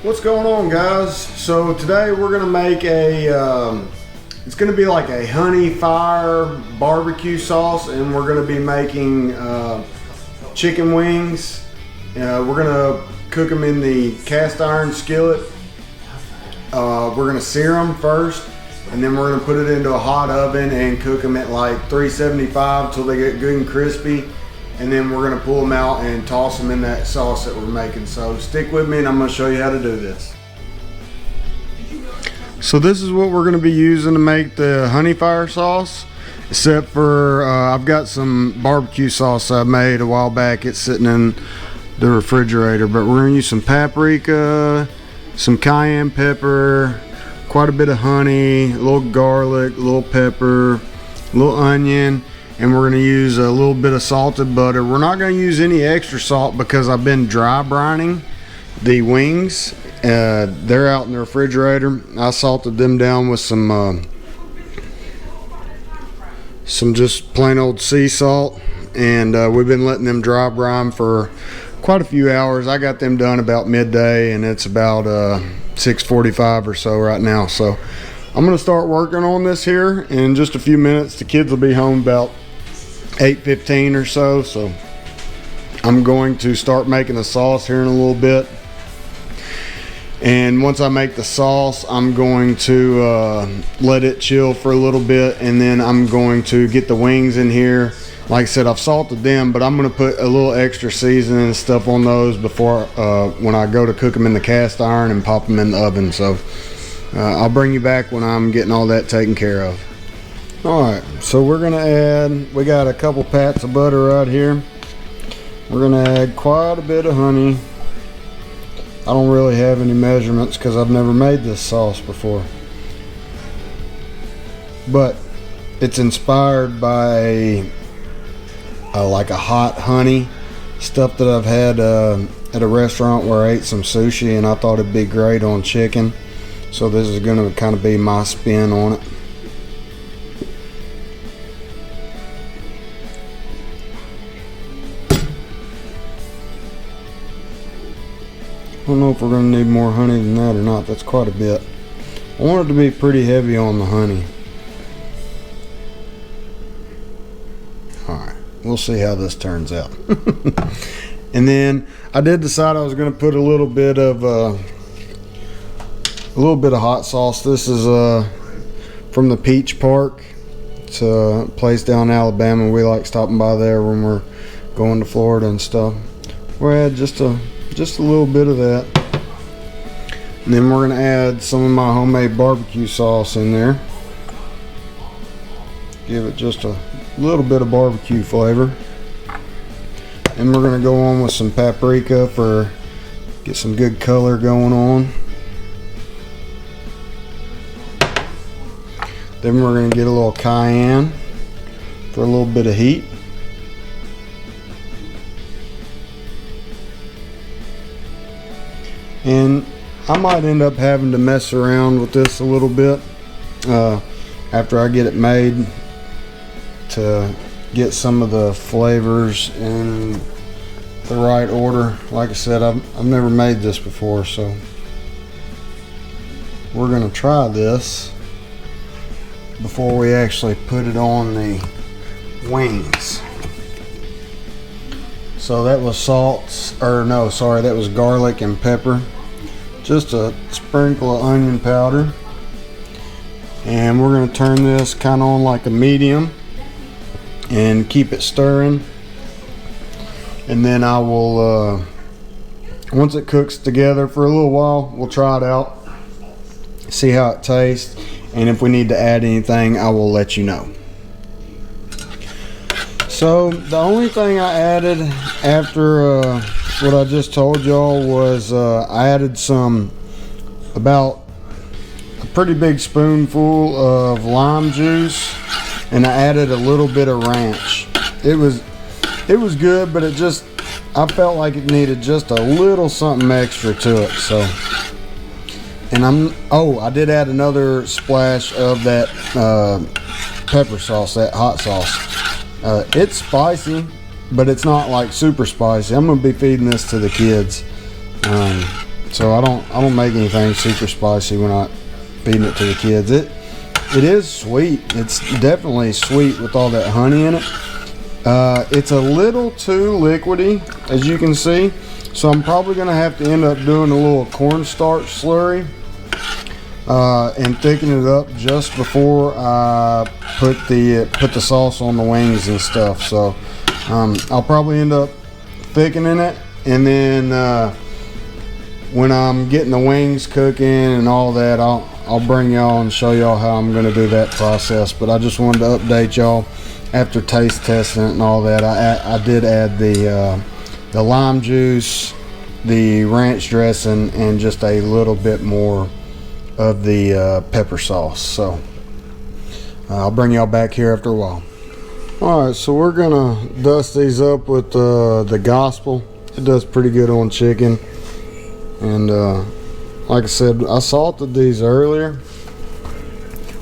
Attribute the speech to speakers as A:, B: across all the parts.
A: What's going on, guys? So today we're gonna make a it's gonna be like a honey fire barbecue sauce, and we're gonna be making chicken wings. We're gonna cook them in the cast iron skillet. We're gonna sear them first, and then we're gonna put it into a hot oven and cook them at like 375 till they get good and crispy. And then we're gonna pull them out and toss them in that sauce that we're making. So stick with me and I'm gonna show you how to do this. So this is what we're gonna be using to make the honey fire sauce, except for I've got some barbecue sauce I made a while back. It's sitting in the refrigerator, but we're gonna use some paprika, some cayenne pepper, quite a bit of honey, a little garlic, a little pepper, a little onion, and we're going to use a little bit of salted butter. We're not going to use any extra salt because I've been dry brining the wings. They're out in the refrigerator. I salted them down with some just plain old sea salt, and we've been letting them dry brine for quite a few hours. I got them done about midday, and it's about 6:45 or so right now. So I'm going to start working on this here in just a few minutes. The kids will be home about 8:15 or so, so I'm going to start making the sauce here in a little bit. And once I make the sauce, I'm going to let it chill for a little bit, and then I'm going to get the wings in here. Like I said, I've salted them, but I'm going to put a little extra seasoning and stuff on those before when I go to cook them in the cast iron and pop them in the oven. So I'll bring you back when I'm getting all that taken care of. Alright, so we're going to add, we got a couple pats of butter right here. We're going to add quite a bit of honey. I don't really have any measurements because I've never made this sauce before. But it's inspired by like a hot honey stuff that I've had at a restaurant where I ate some sushi, and I thought it'd be great on chicken. So this is going to kind of be my spin on it. I don't know if we're going to need more honey than that or not. That's quite a bit. I want it to be pretty heavy on the honey. Alright, we'll see how this turns out. And then I did decide I was going to put a little bit of hot sauce. This is from the Peach Park. It's a place down in Alabama. We like stopping by there when we're going to Florida and stuff. We'll add just a little bit of that, and then we're going to add some of my homemade barbecue sauce in there. Give it just a little bit of barbecue flavor, and we're going to go on with some paprika for get some good color going on. Then we're going to get a little cayenne for a little bit of heat. And I might end up having to mess around with this a little bit after I get it made to get some of the flavors in the right order. Like I said, I've never made this before, so we're going to try this before we actually put it on the wings. So that was that was garlic and pepper. Just a sprinkle of onion powder. And we're going to turn this kind of on like a medium and keep it stirring. And then I will, once it cooks together for a little while, we'll try it out, see how it tastes, and if we need to add anything, I will let you know. So the only thing I added after what I just told y'all was I added about a pretty big spoonful of lime juice, and I added a little bit of ranch. It was good, but I felt like it needed just a little something extra to it. So, and I did add another splash of that pepper sauce, that hot sauce. It's spicy, but it's not like super spicy. I'm gonna be feeding this to the kids, So I don't make anything super spicy when I feeding it to the kids. It is sweet. It's definitely sweet with all that honey in it. It's a little too liquidy, as you can see. So I'm probably gonna have to end up doing a little cornstarch slurry and thicken it up just before I put the sauce on the wings and stuff. So I'll probably end up thickening it, and then when I'm getting the wings cooking and all that, I'll bring y'all and show y'all how I'm gonna do that process. But I just wanted to update y'all after taste testing it and all that. I did add the lime juice, the ranch dressing, and just a little bit more of the pepper sauce. So I'll bring y'all back here after a while. All right, so we're gonna dust these up with the Gospel. It does pretty good on chicken. And like I said, I salted these earlier.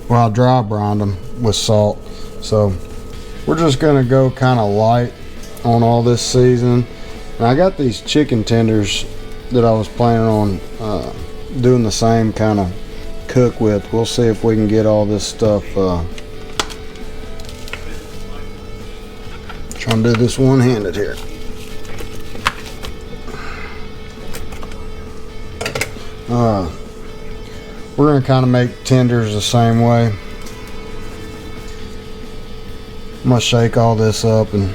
A: Well, I dry brined them with salt. So we're just gonna go kind of light on all this seasoning. And I got these chicken tenders that I was planning on doing the same kind of cook with. We'll see if we can get all this stuff. Trying to do this one-handed here. We're gonna kind of make tenders the same way. I'm gonna shake all this up and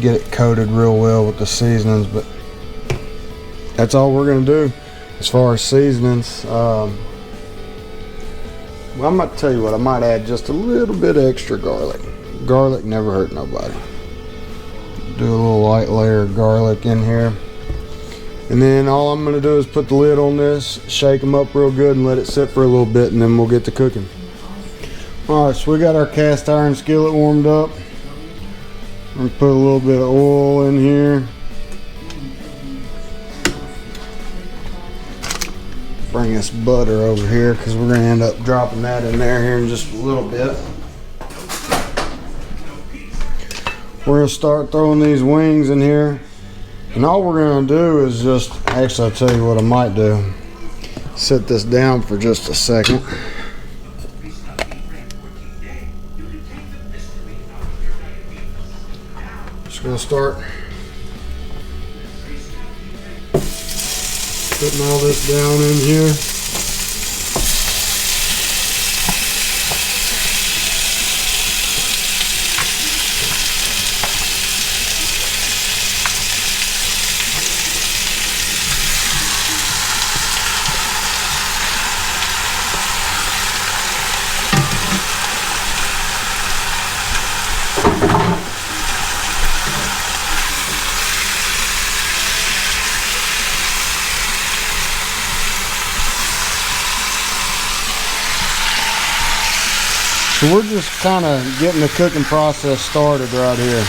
A: get it coated real well with the seasonings, but that's all we're gonna do as far as seasonings. Well, I'm gonna tell you what, I might add just a little bit extra garlic. Garlic never hurt nobody. Do a little light layer of garlic in here. And then all I'm gonna do is put the lid on this, shake them up real good, and let it sit for a little bit, and then we'll get to cooking. All right, so we got our cast iron skillet warmed up. I'm gonna put a little bit of oil in here. Bring this butter over here because we're gonna end up dropping that in there here in just a little bit. We're gonna start throwing these wings in here. And all we're gonna do is just, actually I'll tell you what I might do. Set this down for just a second. Just gonna start putting all this down in here. So we're just kind of getting the cooking process started right here.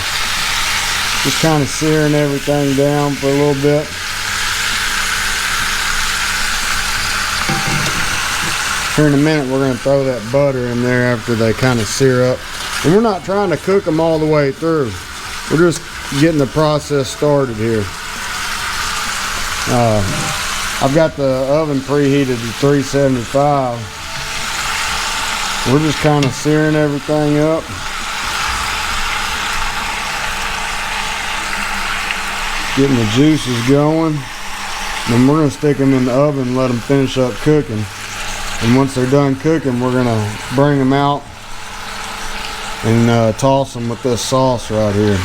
A: Just kind of searing everything down for a little bit. Here in a minute we're going to throw that butter in there after they kind of sear up. And we're not trying to cook them all the way through. We're just getting the process started here. I've got the oven preheated to 375. We're just kind of searing everything up. Getting the juices going. Then we're going to stick them in the oven and let them finish up cooking. And once they're done cooking, we're going to bring them out and toss them with this sauce right here.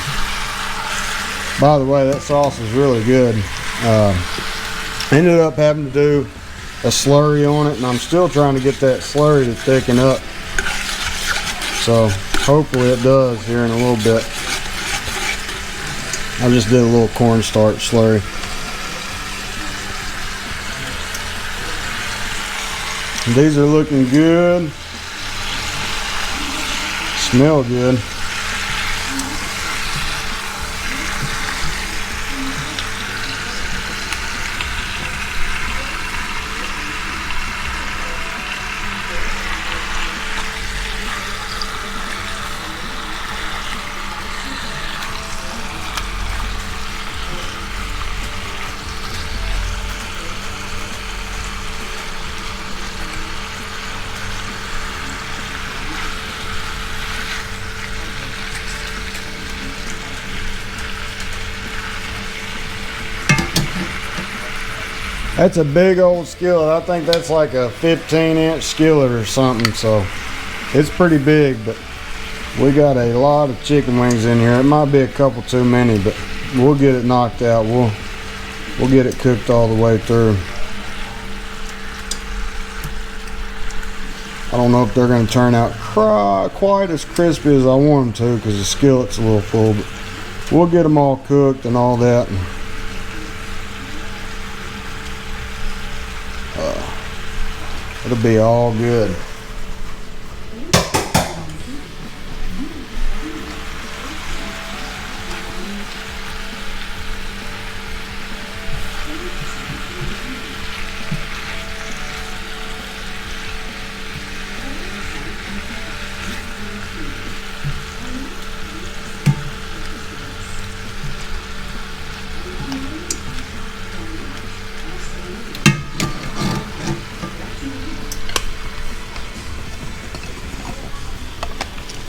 A: By the way, that sauce is really good. Ended up having to do a slurry on it, and I'm still trying to get that slurry to thicken up. So hopefully it does here in a little bit. I just did a little cornstarch slurry. And these are looking good. Smell good. That's a big old skillet. I think that's like a 15-inch skillet or something, so it's pretty big, but we got a lot of chicken wings in here. It might be a couple too many, but we'll get it knocked out. We'll get it cooked all the way through. I don't know if they're going to turn out quite as crispy as I want them to, because the skillet's a little full, but we'll get them all cooked and all that. It'll be all good.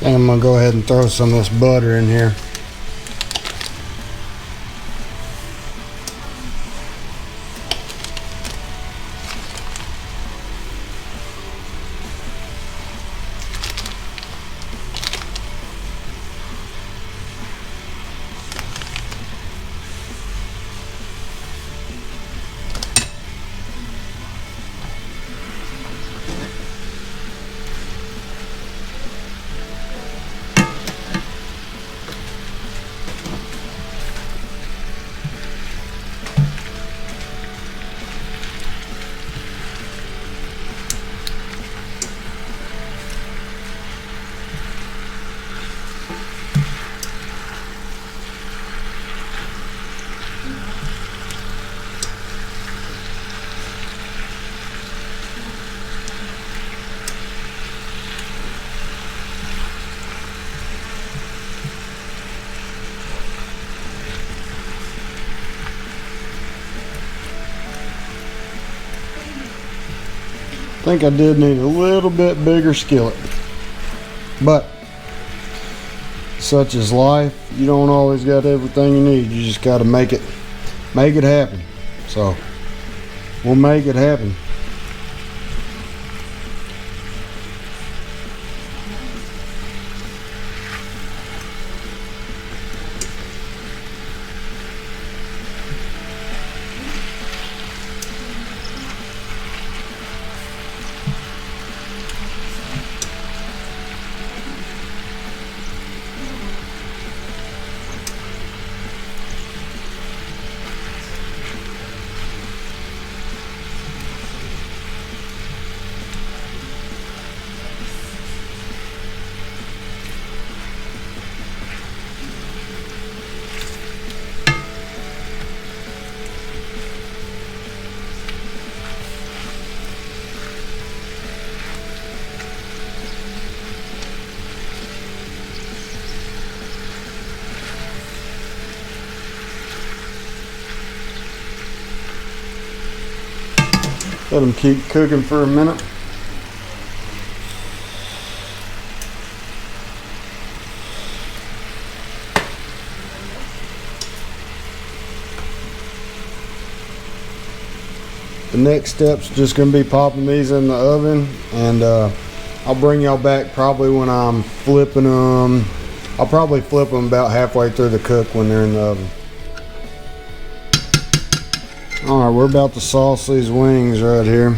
A: And I'm gonna go ahead and throw some of this butter in here. I think I did need a little bit bigger skillet, but such is life. You don't always got everything you need. You just got to make it happen. So we'll make it happen. Let them keep cooking for a minute. The next step's just going to be popping these in the oven, and I'll bring y'all back probably when I'm flipping them. I'll probably flip them about halfway through the cook when they're in the oven. Alright, we're about to sauce these wings right here.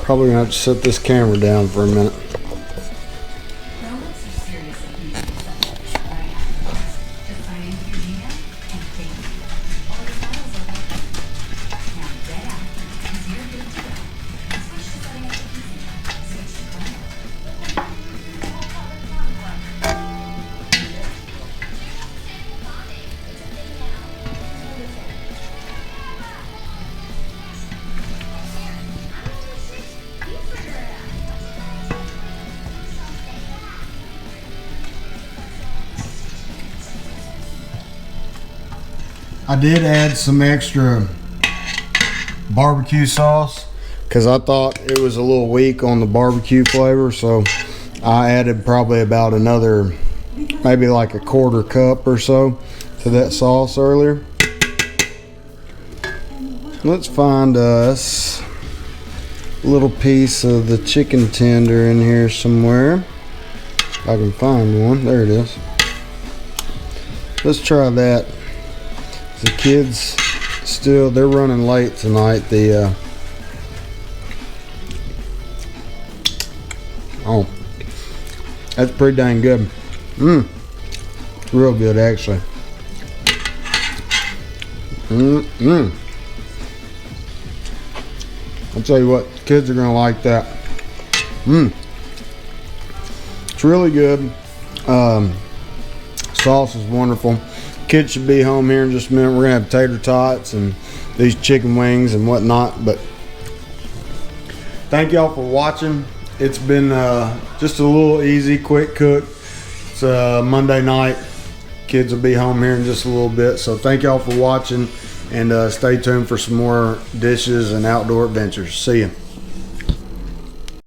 A: Probably gonna have to set this camera down for a minute. I did add some extra barbecue sauce because I thought it was a little weak on the barbecue flavor, so I added probably about another, maybe like a quarter cup or so to that sauce earlier. Let's find us a little piece of the chicken tender in here somewhere. If I can find one. There it is. Let's try that. The kids still, they're running late tonight. Oh, that's pretty dang good. Real good actually. I'll tell you what, kids are gonna like that. It's really good. Sauce is wonderful. Kids should be home here in just a minute. We're gonna have tater tots and these chicken wings and whatnot. But thank y'all for watching. It's been just a little easy, quick cook. It's Monday night. Kids will be home here in just a little bit. So thank y'all for watching, and stay tuned for some more dishes and outdoor adventures. See ya.